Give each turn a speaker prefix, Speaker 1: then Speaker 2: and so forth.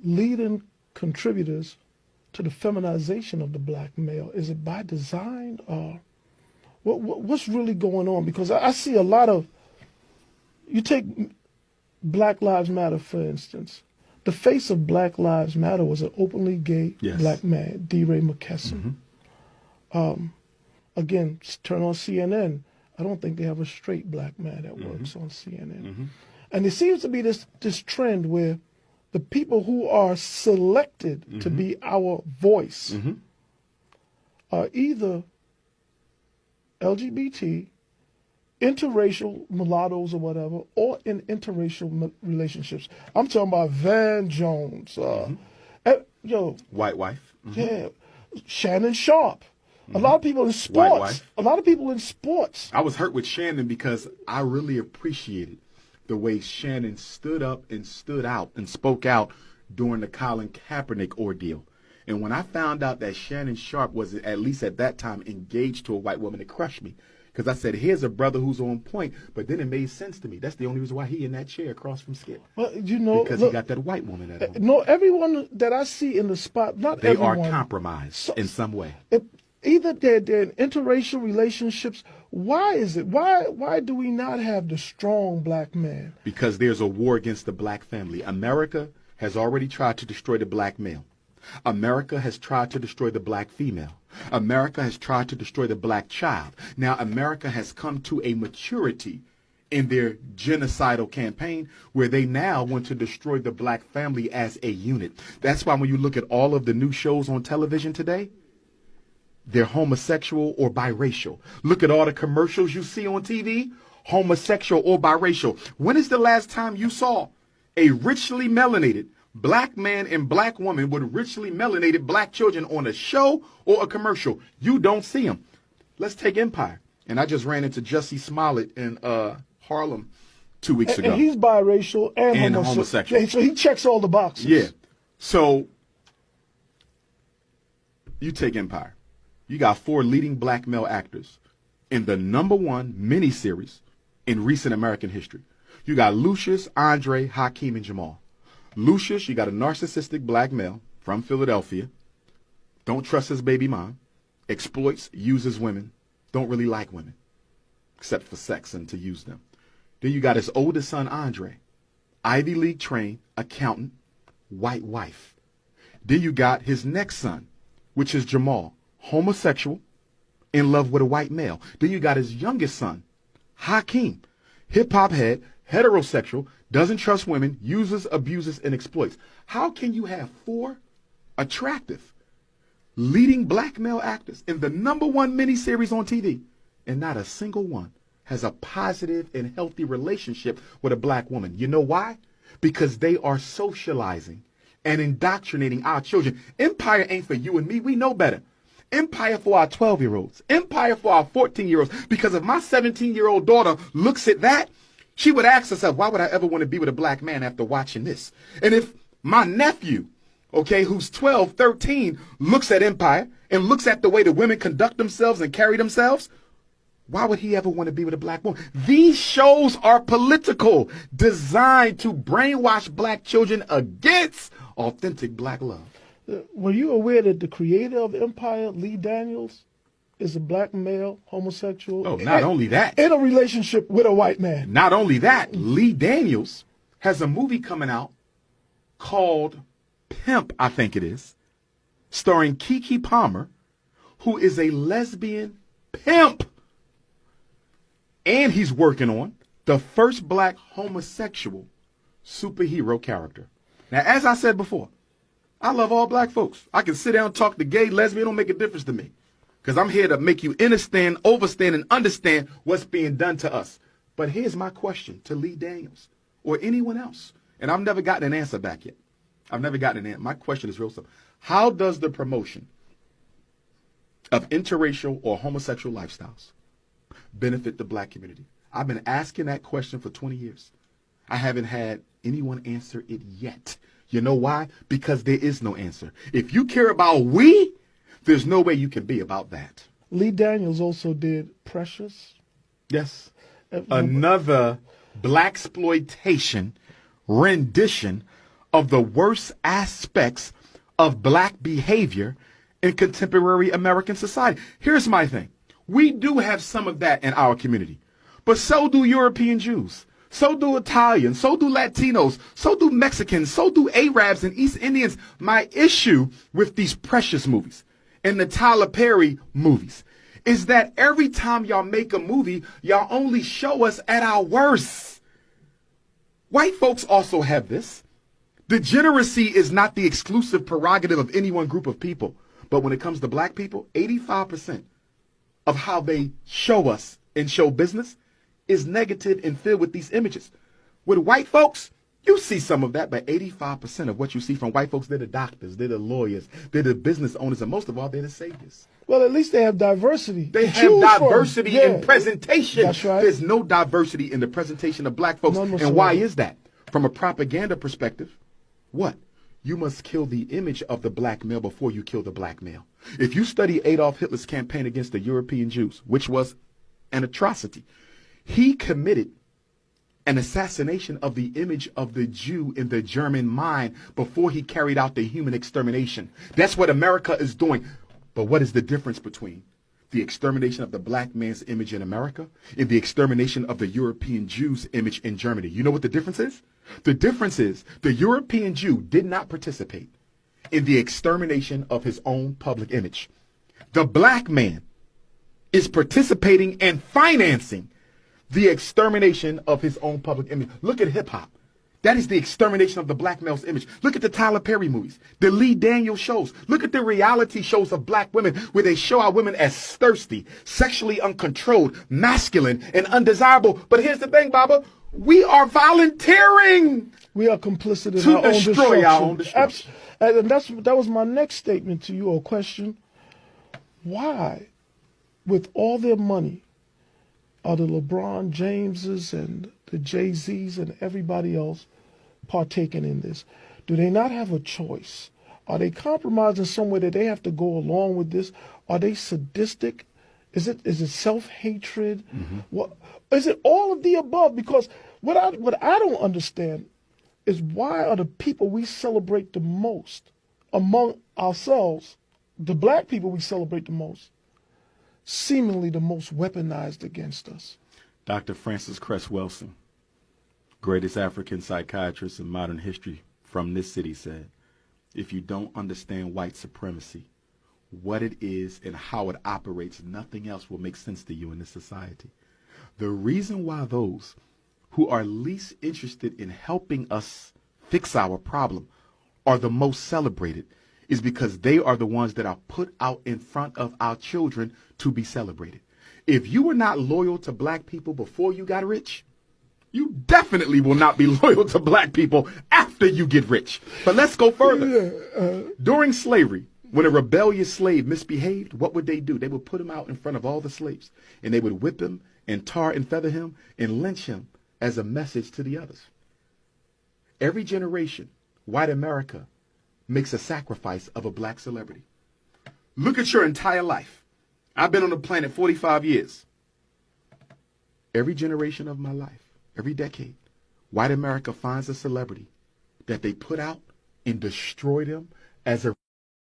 Speaker 1: leading contributors to the feminization of the black male? Is it by design, or what's really going on? Because I see a lot of, you take Black Lives Matter, for instance. The face of Black Lives Matter was an openly gay black man, DeRay McKesson. Again, turn on CNN. I don't think they have a straight black man that works on CNN. And there seems to be this trend where the people who are selected to be our voice are either LGBT, interracial mulattoes or whatever, or in interracial relationships. I'm talking about Van Jones,
Speaker 2: white wife.
Speaker 1: Yeah, Shannon Sharpe. A lot of people in sports. A lot of people in sports.
Speaker 2: I was hurt with Shannon because I really appreciated the way Shannon stood up and stood out and spoke out during the Colin Kaepernick ordeal. And when I found out that Shannon Sharpe was, at least at that time, engaged to a white woman, it crushed me. Because I said, here's a brother who's on point. But then it made sense to me. That's the only reason why he in that chair across from Skip.
Speaker 1: Well, you know,
Speaker 2: because he got that white woman at home.
Speaker 1: No, everyone that I see in the spot, not
Speaker 2: they
Speaker 1: everyone.
Speaker 2: They are compromised in some way.
Speaker 1: Either they're in interracial relationships. Why is it? Why do we not have the strong black man?
Speaker 2: Because there's a war against the black family. America has already tried to destroy the black male. America has tried to destroy the black female. America has tried to destroy the black child. Now America has come to a maturity in their genocidal campaign where they now want to destroy the black family as a unit. That's why when you look at all of the new shows on television today, they're homosexual or biracial. Look at all the commercials you see on TV, homosexual or biracial. When is the last time you saw a richly melanated black man and black woman with richly melanated black children on a show or a commercial? You don't see them. Let's take Empire. And I just ran into Jussie Smollett in Harlem 2 weeks ago.
Speaker 1: And he's biracial and homosexual. Yeah, so he checks all the boxes.
Speaker 2: Yeah. So you take Empire. You got 4 leading black male actors in the #1 miniseries in recent American history. You got Lucius, Andre, Hakeem, and Jamal. Lucius, you got a narcissistic black male from Philadelphia. Don't trust his baby mom. Exploits, uses women. Don't really like women, except for sex and to use them. Then you got his oldest son, Andre. Ivy League trained, accountant, white wife. Then you got his next son, which is Jamal. Homosexual, in love with a white male. Then you got his youngest son, Hakeem, hip-hop head, heterosexual, doesn't trust women, uses, abuses, and exploits. How can you have 4 attractive, leading black male actors in the #1 miniseries on TV, and not a single one has a positive and healthy relationship with a black woman? You know why? Because they are socializing and indoctrinating our children. Empire ain't for you and me. We know better. Empire for our 12-year-olds. Empire for our 14-year-olds. Because if my 17-year-old daughter looks at that, she would ask herself, why would I ever want to be with a black man after watching this? And if my nephew, who's 12, 13, looks at Empire and looks at the way the women conduct themselves and carry themselves, why would he ever want to be with a black woman? These shows are political, designed to brainwash black children against authentic black love.
Speaker 1: Were you aware that the creator of Empire, Lee Daniels, is a black male, homosexual?
Speaker 2: Oh, not only that.
Speaker 1: In a relationship with a white man.
Speaker 2: Not only that, Lee Daniels has a movie coming out called Pimp, I think it is, starring Keke Palmer, who is a lesbian pimp. And he's working on the first black homosexual superhero character. Now, as I said before, I love all black folks. I can sit down and talk to gay, lesbian, don't make a difference to me. Because I'm here to make you understand, overstand, and understand what's being done to us. But here's my question to Lee Daniels or anyone else. And I've never gotten an answer back yet. I've never gotten an answer. My question is real simple. How does the promotion of interracial or homosexual lifestyles benefit the black community? I've been asking that question for 20 years. I haven't had anyone answer it yet. You know why? Because there is no answer. If you care about we, there's no way you can be about that.
Speaker 1: Lee Daniels also did Precious.
Speaker 2: Yes. Another blaxploitation rendition of the worst aspects of black behavior in contemporary American society. Here's my thing. We do have some of that in our community, but so do European Jews. So do Italians, so do Latinos, so do Mexicans, so do Arabs and East Indians. My issue with these Precious movies and the Tyler Perry movies is that every time y'all make a movie, y'all only show us at our worst. White folks also have this. Degeneracy is not the exclusive prerogative of any one group of people. But when it comes to black people, 85% of how they show us and show business is negative and filled with these images. With white folks, you see some of that, but 85% of what you see from white folks, they're the doctors, they're the lawyers, they're the business owners, and most of all, they're the saviors.
Speaker 1: Well, at least they have diversity.
Speaker 2: They
Speaker 1: to
Speaker 2: have
Speaker 1: choose from.
Speaker 2: diversity
Speaker 1: Yeah.
Speaker 2: in presentation.
Speaker 1: That's right.
Speaker 2: There's no diversity in the presentation of black folks.
Speaker 1: None
Speaker 2: And
Speaker 1: whatsoever.
Speaker 2: why is that? From a propaganda perspective, what? You must kill the image of the black male before you kill the black male. If you study Adolf Hitler's campaign against the European Jews, which was an atrocity, he committed an assassination of the image of the Jew in the German mind before he carried out the human extermination. That's what America is doing. But what is the difference between the extermination of the black man's image in America and the extermination of the European Jew's image in Germany? You know what the difference is? The difference is the European Jew did not participate in the extermination of his own public image. The black man is participating and financing the extermination of his own public image. Look at hip hop. That is the extermination of the black male's image. Look at the Tyler Perry movies, the Lee Daniels shows. Look at the reality shows of black women where they show our women as thirsty, sexually uncontrolled, masculine, and undesirable. But here's the thing, Baba. We are volunteering.
Speaker 1: We are complicit in
Speaker 2: To
Speaker 1: our own
Speaker 2: destroy
Speaker 1: destruction.
Speaker 2: our own destruction.
Speaker 1: And that was my next statement to you, or question. Why, with all their money, are the LeBron Jameses and the Jay-Z's and everybody else partaking in this? Do they not have a choice? Are they compromising somewhere that they have to go along with this? Are they sadistic? Is it self-hatred? What is it? All of the above? Because what I don't understand is, why are the people we celebrate the most among ourselves, the black people we celebrate the most, seemingly the most weaponized against us?
Speaker 2: Dr. Francis Cress Welsing, greatest African psychiatrist in modern history from this city, said, if you don't understand white supremacy, what it is and how it operates, nothing else will make sense to you in this society. The reason why those who are least interested in helping us fix our problem are the most celebrated is because they are the ones that are put out in front of our children to be celebrated. If you were not loyal to black people before you got rich, you definitely will not be loyal to black people after you get rich. But let's go further. During slavery, when a rebellious slave misbehaved, what would they do? They would put him out in front of all the slaves, and they would whip him and tar and feather him and lynch him as a message to the others. Every generation, white America makes a sacrifice of a black celebrity. Look at your entire life. I've been on the planet 45 years. Every generation of my life, every decade, white America finds a celebrity that they put out and destroy them as a